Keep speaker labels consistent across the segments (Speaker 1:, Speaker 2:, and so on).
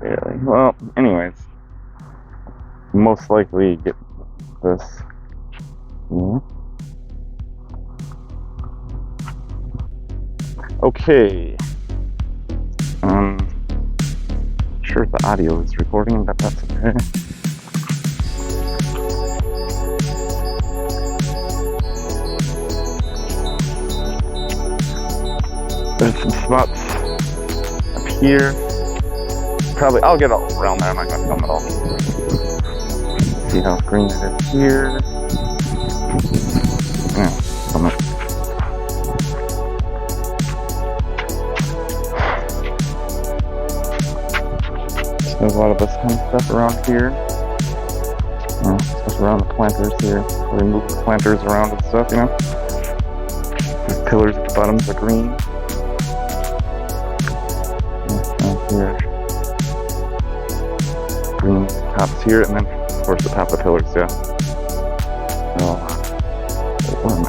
Speaker 1: Barely. Well, anyways, most likely get this. Yeah. Okay. Sure if the audio is recording, but that's okay. There's some spots up here. Probably, I'll get all around there. I'm not gonna film it all. See how green it is here. Yeah, film it. So there's a lot of this kind of stuff around here. Yeah, especially around the planters here. We move the planters around and stuff, you know. These pillars at the bottoms are green. Here. Green tops here, and then of course the top of the pillars, yeah. Oh, where am I?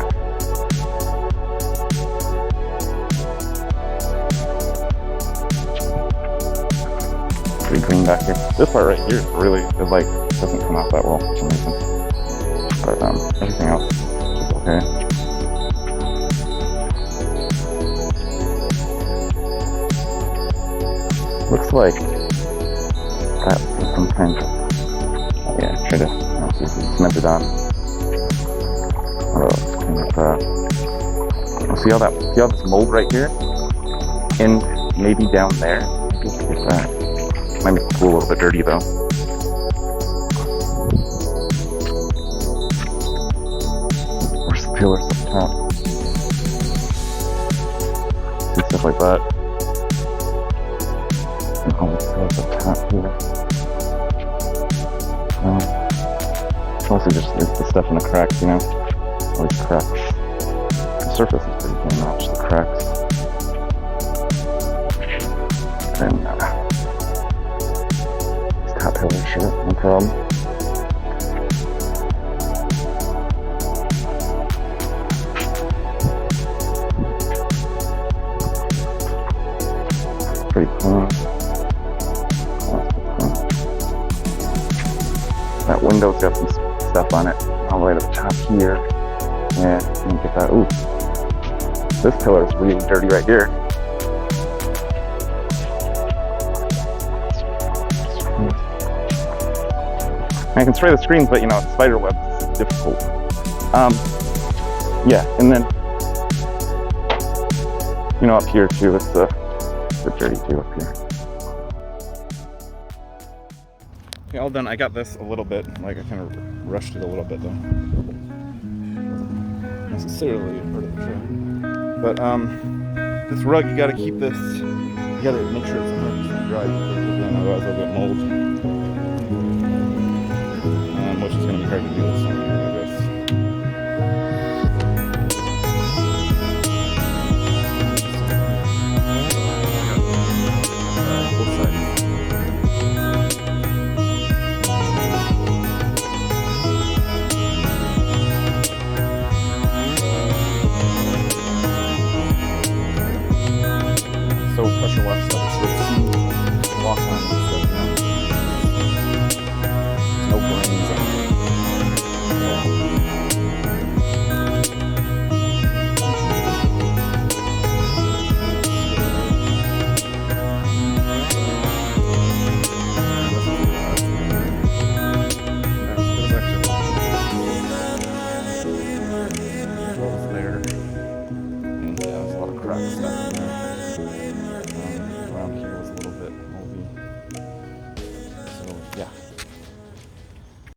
Speaker 1: Pretty green back here. This part right here is really, the light doesn't come out that well for some reason. But everything else is okay. Looks like that is some kind of, yeah, try to see if it's cemented on. Oh, it's kind of, see all this mold right here? And maybe down there? Get that. Might make the pool a little bit dirty though. Where's the pillars up top? See stuff like that. Oh, it's at the top here. Mostly just the stuff in the cracks, you know? All these cracks. The surface is pretty clean now, just the cracks. And these top pillars, sure, no problem. Pretty clean. That window's got some stuff on it, all the way to the top here. Yeah, let me get that. Ooh, this pillar is really dirty right here. I can spray the screens, but you know, spider web is difficult. Yeah, and then you know, up here too, it's dirty too up here. Okay, all done. I got this a little bit, like I kind of rushed it a little bit though. Not necessarily part of the trip. But this rug, you gotta keep this, you gotta make sure it's 100% dry, otherwise it'll get mold. Which is gonna be hard to do this time.